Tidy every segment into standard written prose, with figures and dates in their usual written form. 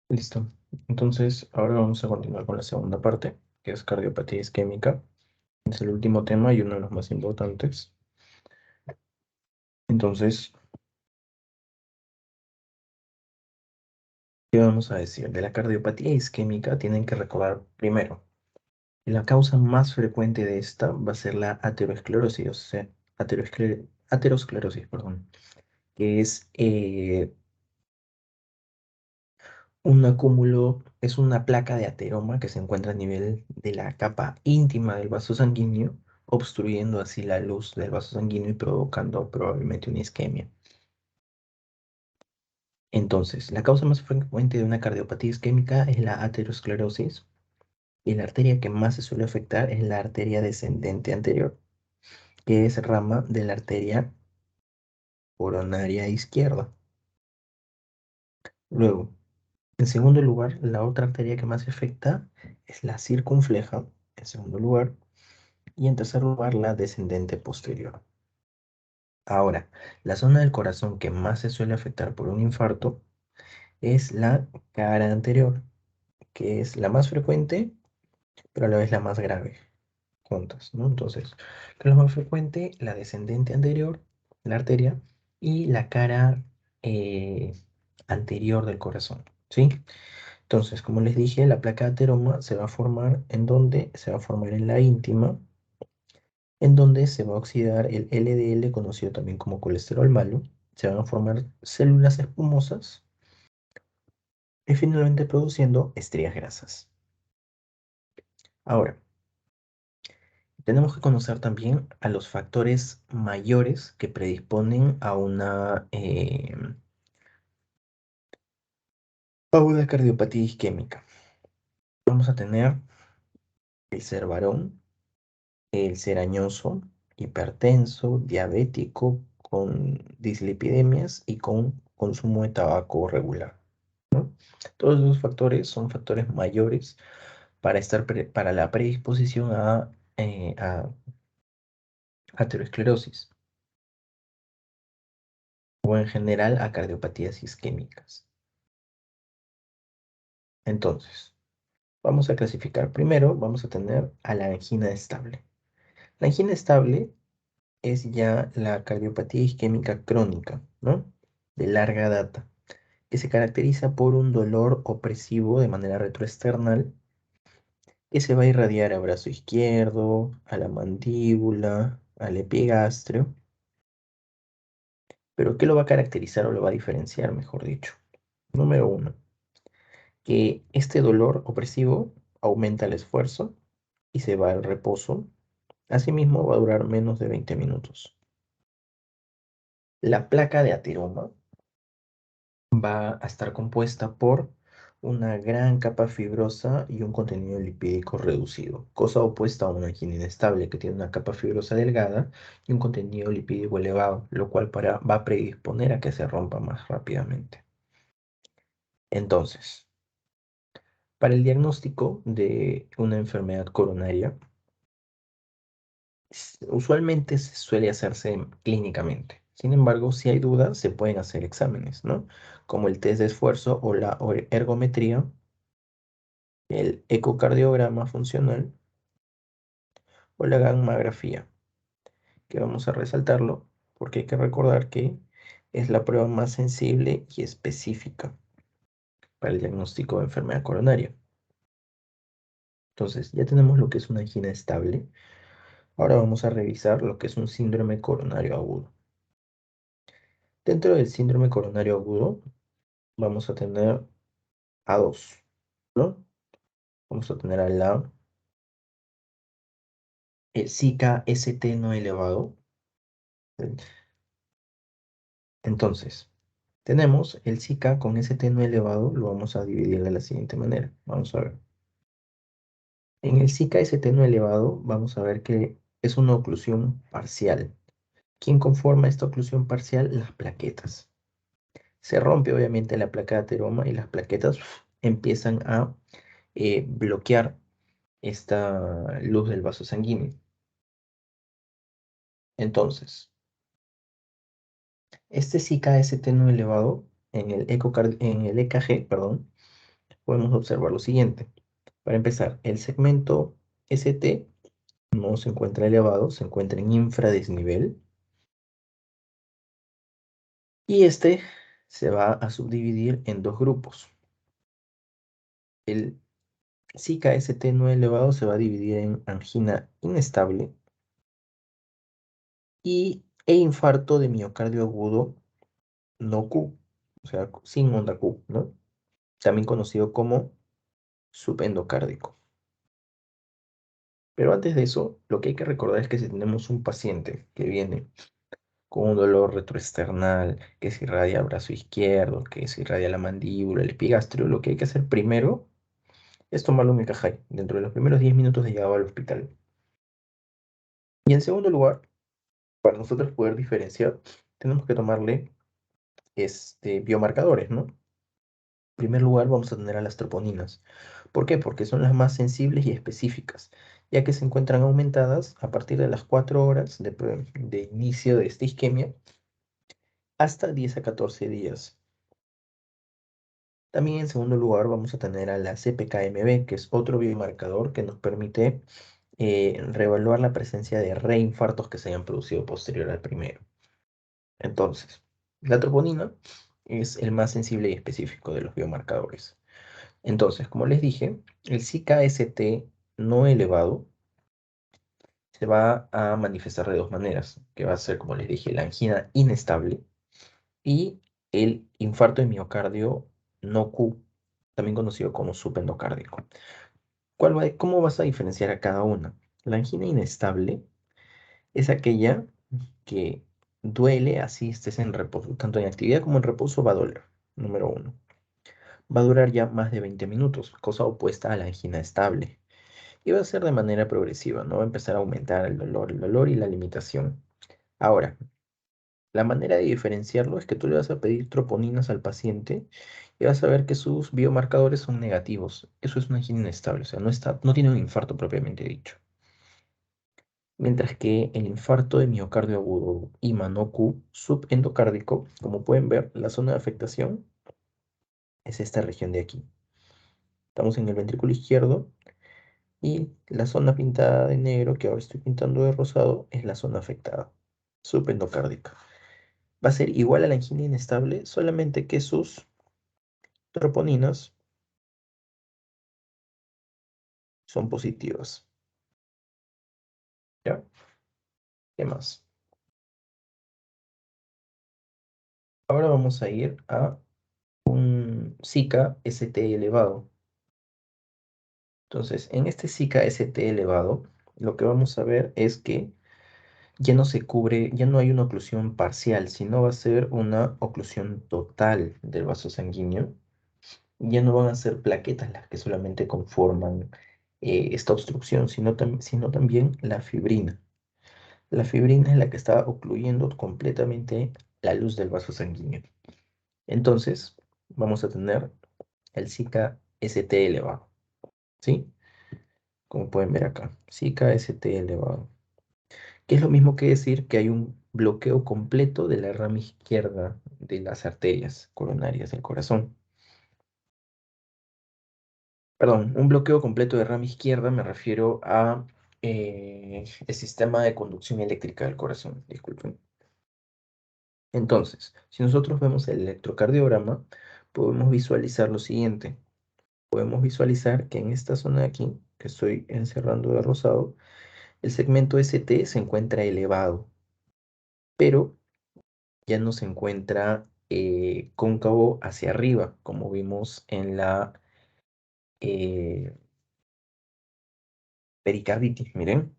Listo. Entonces, ahora vamos a continuar con la segunda parte, que es cardiopatía isquémica. Es el último tema y uno de los más importantes. Entonces, ¿qué vamos a decir? De la cardiopatía isquémica tienen que recordar primero, la causa más frecuente de esta va a ser la aterosclerosis, o sea, aterosclerosis, perdón, que es un acúmulo, es una placa de ateroma que se encuentra a nivel de la capa íntima del vaso sanguíneo, obstruyendo así la luz del vaso sanguíneo y provocando probablemente una isquemia. Entonces, la causa más frecuente de una cardiopatía isquémica es la aterosclerosis y la arteria que más se suele afectar es la arteria descendente anterior, que es rama de la arteria coronaria izquierda. Luego, en segundo lugar, la otra arteria que más se afecta es la circunfleja, en segundo lugar. Y en tercer lugar, la descendente posterior. Ahora, la zona del corazón que más se suele afectar por un infarto es la cara anterior, que es la más frecuente, pero a la vez la más grave, juntas, ¿no? Entonces, ¿qué es lo más frecuente? La descendente anterior, la arteria, y la cara eh, anterior del corazón, ¿sí? Entonces, como les dije, la placa de ateroma se va a formar en donde se va a formar en la íntima en donde se va a oxidar el LDL, conocido también como colesterol malo, se van a formar células espumosas y finalmente produciendo estrías grasas. Ahora, tenemos que conocer también a los factores mayores que predisponen a una cardiopatía isquémica. Vamos a tener el ser varón, el ser añoso, hipertenso, diabético, con dislipidemias y con consumo de tabaco regular. Todos esos factores son factores mayores para la predisposición a aterosclerosis o en general a cardiopatías isquémicas. Entonces, vamos a clasificar. Primero, vamos a tener a la angina estable. La angina estable es ya la cardiopatía isquémica crónica, ¿no? De larga data, que se caracteriza por un dolor opresivo de manera retroesternal que se va a irradiar al brazo izquierdo, a la mandíbula, al epigastrio. Pero ¿qué lo va a caracterizar o lo va a diferenciar, mejor dicho? Número uno, que este dolor opresivo aumenta el esfuerzo y se va al reposo. Asimismo, va a durar menos de 20 minutos. La placa de ateroma va a estar compuesta por una gran capa fibrosa y un contenido lipídico reducido, cosa opuesta a una angina inestable que tiene una capa fibrosa delgada y un contenido lipídico elevado, lo cual va a predisponer a que se rompa más rápidamente. Entonces, para el diagnóstico de una enfermedad coronaria, usualmente se suele hacerse clínicamente. Sin embargo, si hay dudas, se pueden hacer exámenes, ¿no? Como el test de esfuerzo o la ergometría, el ecocardiograma funcional o la gammagrafía, que vamos a resaltarlo porque hay que recordar que es la prueba más sensible y específica para el diagnóstico de enfermedad coronaria. Entonces, ya tenemos lo que es una angina estable. Ahora vamos a revisar lo que es un síndrome coronario agudo. Dentro del síndrome coronario agudo vamos a tener a dos, ¿no? Vamos a tener a el Zika ST no elevado. Entonces, tenemos el Zika con ST no elevado, lo vamos a dividir de la siguiente manera. Vamos a ver. En el Zika ST no elevado, vamos a ver que es una oclusión parcial. ¿Quién conforma esta oclusión parcial? Las plaquetas. Se rompe obviamente la placa de ateroma y las plaquetas empiezan a bloquear esta luz del vaso sanguíneo. Entonces, este Zika ST no elevado en el EKG, perdón, podemos observar lo siguiente. Para empezar, el segmento ST no se encuentra elevado, se encuentra en infradesnivel. Y este se va a subdividir en dos grupos. El SICA ST no elevado se va a dividir en angina inestable e infarto de miocardio agudo no Q, o sea, sin onda Q, ¿no? También conocido como subendocárdico. Pero antes de eso, lo que hay que recordar es que si tenemos un paciente que viene con un dolor retroesternal, que se irradia el brazo izquierdo, que se irradia la mandíbula, el epigastrio, lo que hay que hacer primero es tomarlo en Micajay, dentro de los primeros 10 minutos de llegado al hospital. Y en segundo lugar, para nosotros poder diferenciar, tenemos que tomarle biomarcadores, ¿no? En primer lugar, vamos a tener a las troponinas. ¿Por qué? Porque son las más sensibles y específicas, ya que se encuentran aumentadas a partir de las 4 horas de inicio de esta isquemia hasta 10 a 14 días. También en segundo lugar vamos a tener a la CPKMB, que es otro biomarcador que nos permite reevaluar la presencia de reinfartos que se hayan producido posterior al primero. Entonces, la troponina es el más sensible y específico de los biomarcadores. Entonces, como les dije, el CKST no elevado se va a manifestar de dos maneras, que va a ser, como les dije, la angina inestable y el infarto de miocardio no Q, también conocido como subendocárdico. ¿Cómo vas a diferenciar a cada una? La angina inestable es aquella que duele así estés en reposo, tanto en actividad como en reposo va a doler, número uno. Va a durar ya más de 20 minutos, cosa opuesta a la angina estable. Y va a ser de manera progresiva, no va a empezar a aumentar el dolor y la limitación. Ahora, la manera de diferenciarlo es que tú le vas a pedir troponinas al paciente y vas a ver que sus biomarcadores son negativos. Eso es una angina inestable, o sea, no tiene un infarto propiamente dicho. Mientras que el infarto de miocardio agudo y MANOQ subendocárdico, como pueden ver, la zona de afectación es esta región de aquí. Estamos en el ventrículo izquierdo y la zona pintada de negro, que ahora estoy pintando de rosado, es la zona afectada, subendocárdica. Va a ser igual a la angina inestable, solamente que sus troponinas son positivas. ¿Ya? ¿Qué más? Ahora vamos a ir a un Zika ST elevado. Entonces, en este Zika ST elevado, lo que vamos a ver es que ya no se cubre, ya no hay una oclusión parcial, sino va a ser una oclusión total del vaso sanguíneo. Ya no van a ser plaquetas las que solamente conforman esta obstrucción, sino también la fibrina. La fibrina es la que está ocluyendo completamente la luz del vaso sanguíneo. Entonces, vamos a tener el Zika ST elevado, ¿sí? Como pueden ver acá, Zika ST elevado. Que es lo mismo que decir que hay un bloqueo completo de la rama izquierda de las arterias coronarias del corazón. Perdón, un bloqueo completo de rama izquierda me refiero a el sistema de conducción eléctrica del corazón, disculpen. Entonces, si nosotros vemos el electrocardiograma, podemos visualizar lo siguiente. Podemos visualizar que en esta zona de aquí, que estoy encerrando de rosado, el segmento ST se encuentra elevado, pero ya no se encuentra cóncavo hacia arriba, como vimos en la eh, pericarditis. Miren,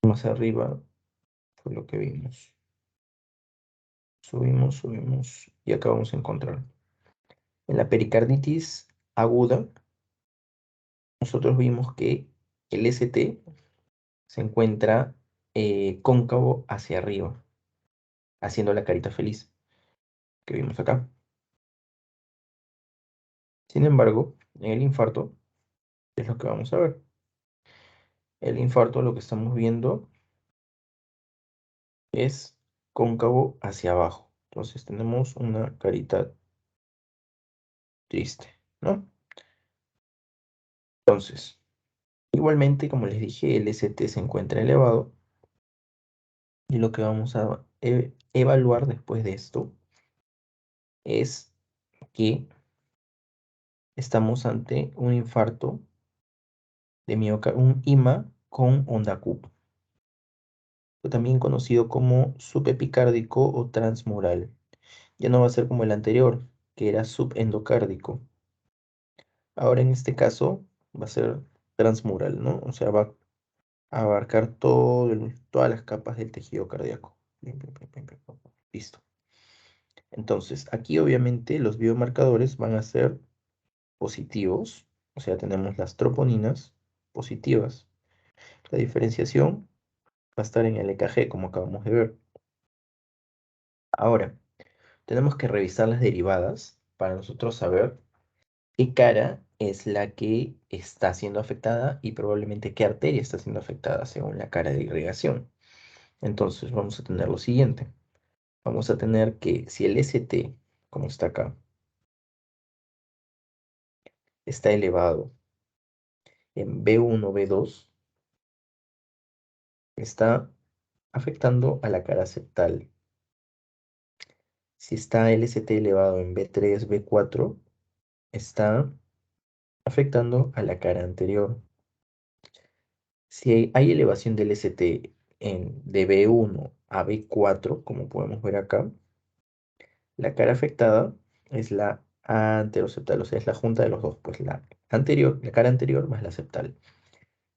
más arriba fue lo que vimos. Subimos, subimos y acabamos de encontrar. En la pericarditis aguda, nosotros vimos que el ST se encuentra cóncavo hacia arriba, haciendo la carita feliz que vimos acá. Sin embargo, en el infarto, es lo que vamos a ver. El infarto, lo que estamos viendo es cóncavo hacia abajo. Entonces tenemos una carita triste, ¿no? Entonces, igualmente, como les dije, el ST se encuentra elevado y lo que vamos a evaluar después de esto es que estamos ante un infarto de miocardio, un IMA con onda CUP, también conocido como subepicárdico o transmural. Ya no va a ser como el anterior, que era subendocárdico. Ahora en este caso va a ser transmural, ¿no? O sea, va a abarcar todas las capas del tejido cardíaco. Pim, pim, pim, pim, pim, pim. Listo. Entonces, aquí obviamente los biomarcadores van a ser positivos, o sea, tenemos las troponinas positivas. La diferenciación va a estar en el EKG, como acabamos de ver. Ahora, tenemos que revisar las derivadas para nosotros saber qué cara es la que está siendo afectada y probablemente qué arteria está siendo afectada según la cara de irrigación. Entonces, vamos a tener lo siguiente. Vamos a tener que si el ST, como está acá, está elevado en B1, B2, está afectando a la cara septal. Si está el ST elevado en B3, B4, está afectando a la cara anterior. Si hay elevación del ST de B1 a B4, como podemos ver acá, la cara afectada es la anteroseptal, o sea, es la junta de los dos, pues la anterior, la cara anterior más la septal.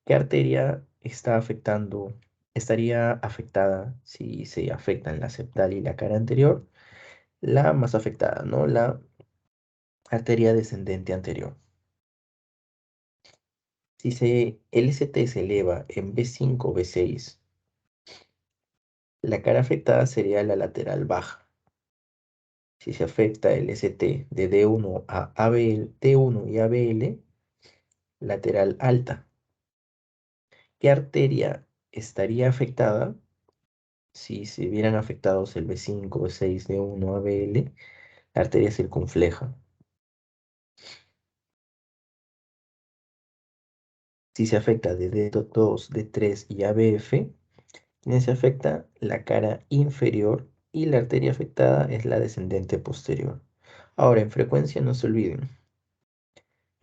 ¿Qué arteria estaría afectada si se afectan la septal y la cara anterior? La más afectada, ¿no? La arteria descendente anterior. Si el ST se eleva en B5 o B6, la cara afectada sería la lateral baja. Si se afecta el ST de D1 a ABL, T1 y ABL, lateral alta. ¿Qué arteria estaría afectada si se vieran afectados el B5, B6, D1, ABL? La arteria circunfleja. Si se afecta de D2, D3 y ABF, se afecta la cara inferior y la arteria afectada es la descendente posterior. Ahora, en frecuencia no se olviden.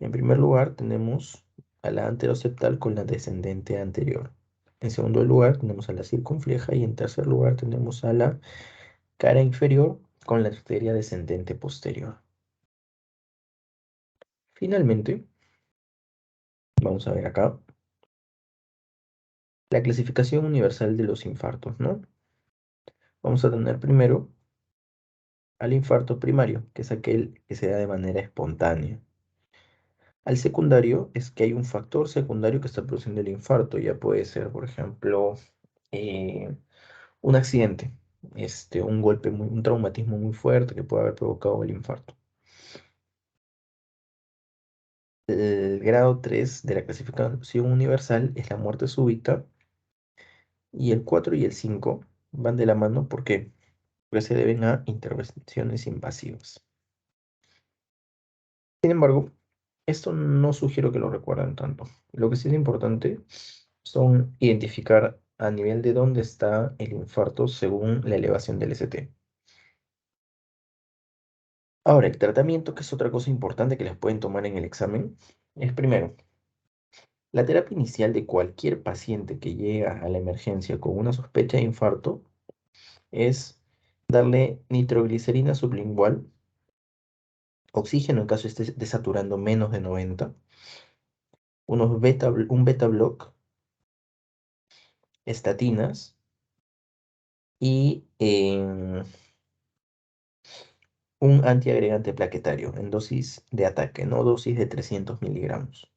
En primer lugar tenemos a la anteroseptal con la descendente anterior. En segundo lugar tenemos a la circunfleja y en tercer lugar tenemos a la cara inferior con la arteria descendente posterior. Finalmente, vamos a ver acá la clasificación universal de los infartos, ¿no? Vamos a tener primero al infarto primario, que es aquel que se da de manera espontánea. Al secundario es que hay un factor secundario que está produciendo el infarto. Ya puede ser, por ejemplo, eh, un accidente, un golpe, un traumatismo muy fuerte que puede haber provocado el infarto. El grado 3 de la clasificación universal es la muerte súbita y el 4 y el 5 van de la mano porque se deben a intervenciones invasivas. Sin embargo, esto no sugiero que lo recuerden tanto. Lo que sí es importante son identificar a nivel de dónde está el infarto según la elevación del ST. Ahora, el tratamiento, que es otra cosa importante que les pueden tomar en el examen, es primero, la terapia inicial de cualquier paciente que llega a la emergencia con una sospecha de infarto es darle nitroglicerina sublingual, oxígeno en caso esté desaturando menos de 90, un beta block, estatinas y un antiagregante plaquetario en dosis de ataque, no dosis de 300 miligramos.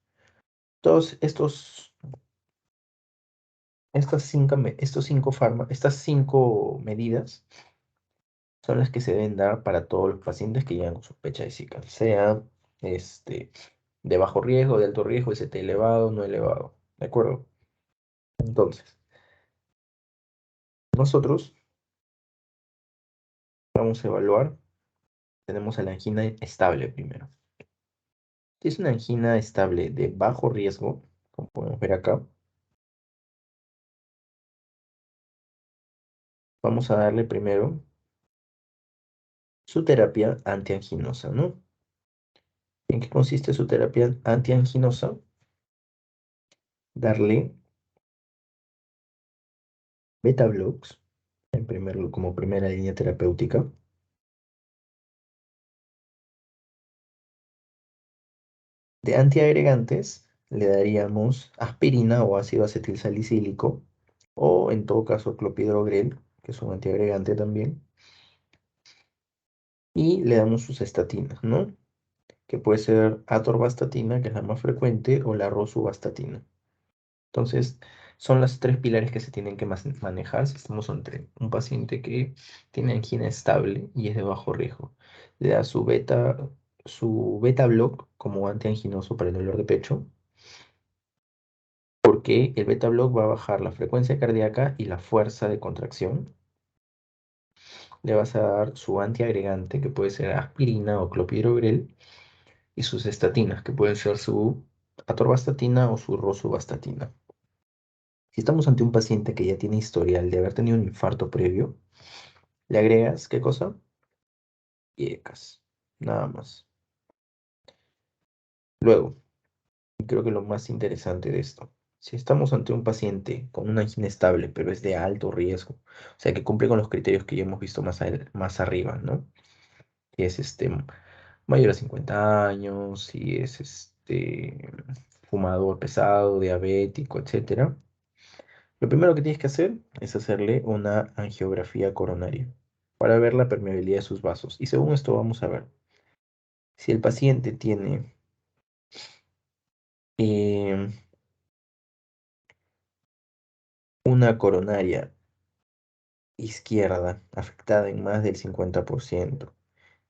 Todos estas cinco medidas son las que se deben dar para todos los pacientes que llegan con sospecha de Zika, sea de bajo riesgo, de alto riesgo, ST elevado, no elevado. ¿De acuerdo? Entonces, nosotros Vamos a evaluar. Tenemos a la angina estable primero. Si es una angina estable de bajo riesgo, como podemos ver acá, vamos a darle primero su terapia antianginosa, ¿no? ¿En qué consiste su terapia antianginosa? Darle beta blocks como primera línea terapéutica. De antiagregantes le daríamos aspirina o ácido acetilsalicílico, o en todo caso clopidogrel, que es un antiagregante también, y le damos sus estatinas, ¿no? Que puede ser atorvastatina, que es la más frecuente, o la rosuvastatina. Entonces, son los tres pilares que se tienen que manejar si estamos ante un paciente que tiene angina estable y es de bajo riesgo. Le da su beta block como antianginoso para el dolor de pecho, porque el beta block va a bajar la frecuencia cardíaca y la fuerza de contracción. Le vas a dar su antiagregante, que puede ser aspirina o clopidogrel, y sus estatinas, que pueden ser su atorvastatina o su rosuvastatina. Si estamos ante un paciente que ya tiene historial de haber tenido un infarto previo, le agregas, ¿qué cosa? IECAS, nada más. Luego, y creo que lo más interesante de esto, si estamos ante un paciente con una angina estable, pero es de alto riesgo, o sea que cumple con los criterios que ya hemos visto más arriba, ¿no? Que es mayor a 50 años, si es fumador pesado, diabético, etcétera. Lo primero que tienes que hacer es hacerle una angiografía coronaria para ver la permeabilidad de sus vasos. Y según esto vamos a ver si el paciente tiene em, una coronaria izquierda afectada en más del 50%,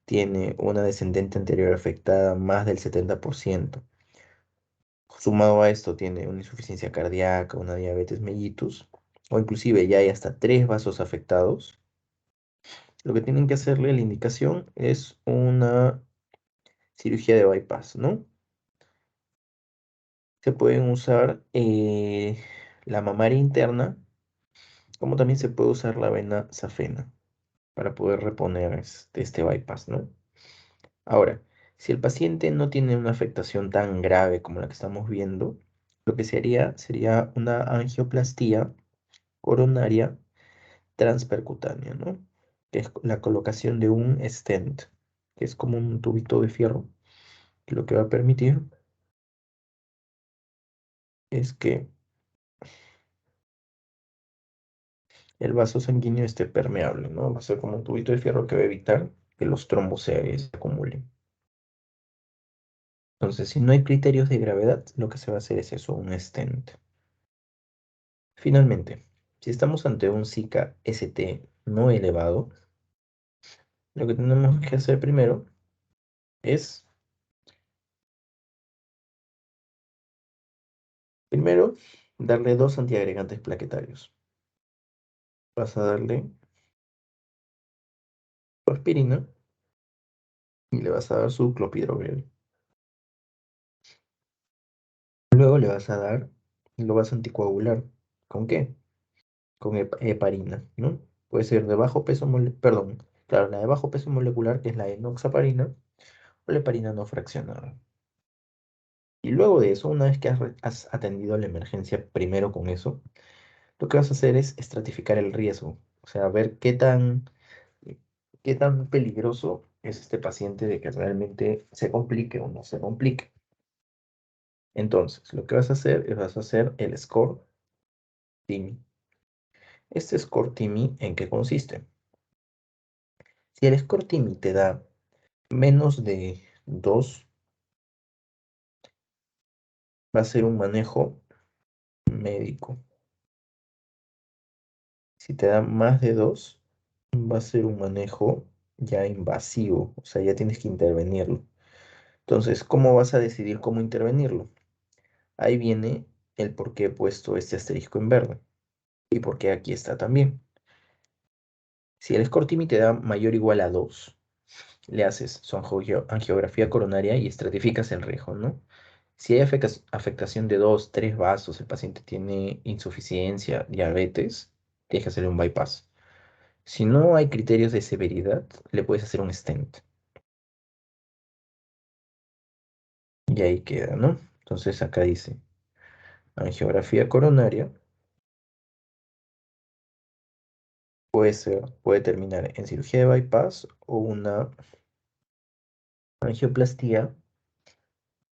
tiene una descendente anterior afectada más del 70%. Sumado a esto tiene una insuficiencia cardíaca, una diabetes mellitus, o inclusive ya hay hasta tres vasos afectados. Lo que tienen que hacerle, la indicación, es una cirugía de bypass, ¿no? Se pueden usar la mamaria interna, como también se puede usar la vena safena para poder reponer este bypass, ¿no? Ahora, si el paciente no tiene una afectación tan grave como la que estamos viendo, lo que se haría sería una angioplastía coronaria transpercutánea, ¿no? Que es la colocación de un stent, que es como un tubito de fierro, que lo que va a permitir es que el vaso sanguíneo esté permeable, ¿no? Va a ser como un tubito de fierro que va a evitar que los trombos se acumulen. Entonces, si no hay criterios de gravedad, lo que se va a hacer es eso, un stent. Finalmente, si estamos ante un Zika ST no elevado, lo que tenemos que hacer primero es, darle dos antiagregantes plaquetarios. Vas a darle su aspirina y le vas a dar su clopidogrel. Luego le vas a dar, lo vas a anticoagular. ¿Con qué? Con heparina, ¿no? Puede ser de bajo peso molecular, perdón, claro, la de bajo peso molecular, que es la enoxaparina, o la heparina no fraccionada. Y luego de eso, una vez que has atendido la emergencia primero con eso, lo que vas a hacer es estratificar el riesgo, o sea, ver qué tan peligroso es este paciente de que realmente se complique o no se complique. Entonces, lo que vas a hacer es vas a hacer el score TIMI. Este score TIMI, ¿en qué consiste? Si el score TIMI te da menos de 2, va a ser un manejo médico. Si te da más de 2, va a ser un manejo ya invasivo, o sea, ya tienes que intervenirlo. Entonces, ¿cómo vas a decidir cómo intervenirlo? Ahí viene el por qué he puesto este asterisco en verde y por qué aquí está también. Si el score TIMI te da mayor o igual a 2, le haces su angiografía coronaria y estratificas el riesgo, ¿no? Si hay afectación de 2, 3 vasos, el paciente tiene insuficiencia, diabetes, tienes que hacerle un bypass. Si no hay criterios de severidad, le puedes hacer un stent. Y ahí queda, ¿no? Entonces acá dice, angiografía coronaria puede terminar en cirugía de bypass o una angioplastía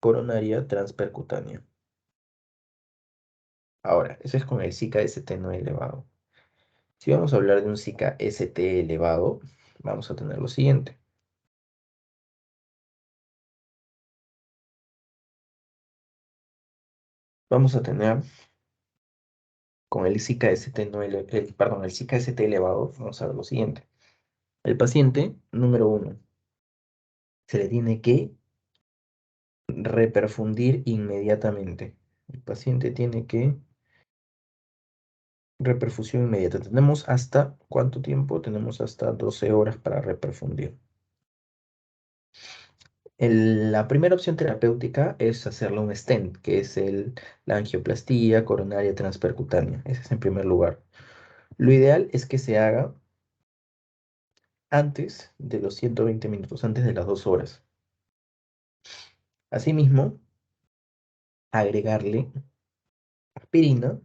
coronaria transpercutánea. Ahora, eso es con el SICA-ST no elevado. Si vamos a hablar de un SICA-ST elevado, vamos a tener lo siguiente. Vamos a tener con el SICA-ST no perdón, el SICA-ST elevado, vamos a ver lo siguiente. El paciente, número 1, se le tiene que reperfundir inmediatamente. El paciente tiene que reperfusión inmediata. Tenemos hasta, ¿cuánto tiempo? Tenemos hasta 12 horas para reperfundir. La primera opción terapéutica es hacerle un stent, que es la angioplastía coronaria transpercutánea. Ese es en primer lugar. Lo ideal es que se haga antes de los 120 minutos, antes de las 2 horas. Asimismo, agregarle aspirina,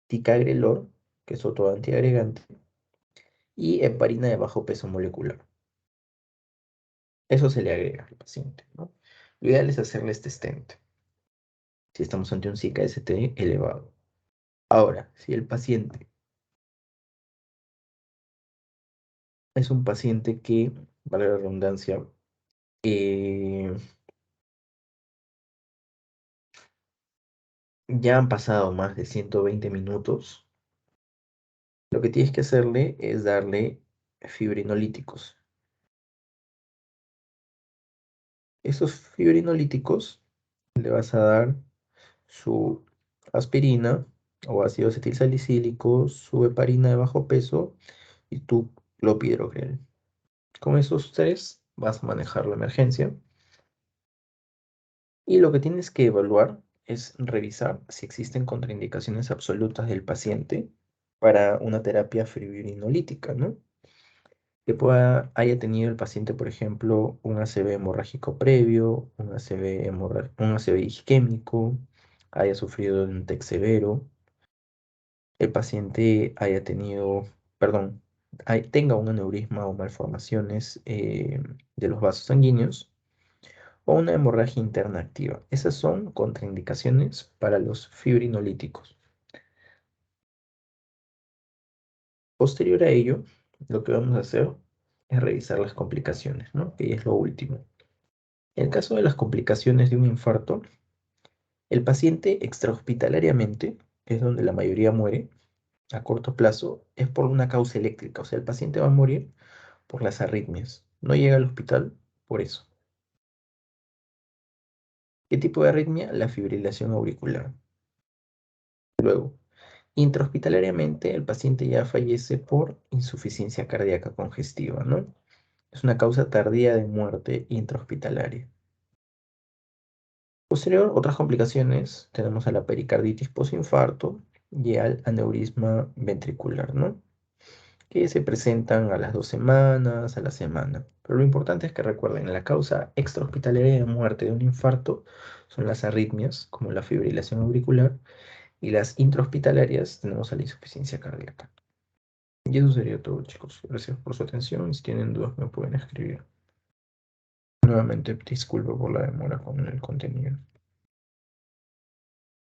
ticagrelor, que es otro antiagregante, y heparina de bajo peso molecular. Eso se le agrega al paciente, ¿no? Lo ideal es hacerle este stent, si estamos ante un SICA-ST elevado. Ahora, si el paciente es un paciente que, vale la redundancia, eh, ya han pasado más de 120 minutos, lo que tienes que hacerle es darle fibrinolíticos. Esos fibrinolíticos le vas a dar su aspirina o ácido acetilsalicílico, su heparina de bajo peso y tu clopidogrel. Con esos tres vas a manejar la emergencia y lo que tienes que evaluar es revisar si existen contraindicaciones absolutas del paciente para una terapia fibrinolítica, ¿no? Haya tenido el paciente, por ejemplo, un ACV hemorrágico previo, un ACV isquémico, haya sufrido de un TEC severo, el paciente haya tenido, perdón, tenga un aneurisma o malformaciones de los vasos sanguíneos o una hemorragia interna activa. Esas son contraindicaciones para los fibrinolíticos. Posterior a ello, lo que vamos a hacer es revisar las complicaciones, ¿no? Que es lo último. En el caso de las complicaciones de un infarto, el paciente extrahospitalariamente, que es donde la mayoría muere a corto plazo, es por una causa eléctrica. O sea, el paciente va a morir por las arritmias. No llega al hospital por eso. ¿Qué tipo de arritmia? La fibrilación auricular. Luego, intrahospitalariamente, el paciente ya fallece por insuficiencia cardíaca congestiva, ¿no? Es una causa tardía de muerte intrahospitalaria. Posterior, otras complicaciones, tenemos a la pericarditis posinfarto y al aneurisma ventricular, ¿no? Que se presentan a las 2 semanas, a la semana. Pero lo importante es que recuerden, la causa extrahospitalaria de muerte de un infarto son las arritmias, como la fibrilación auricular, y las intrahospitalarias tenemos a la insuficiencia cardíaca. Y eso sería todo, chicos. Gracias por su atención. Si tienen dudas, me pueden escribir. Nuevamente, disculpo por la demora con el contenido.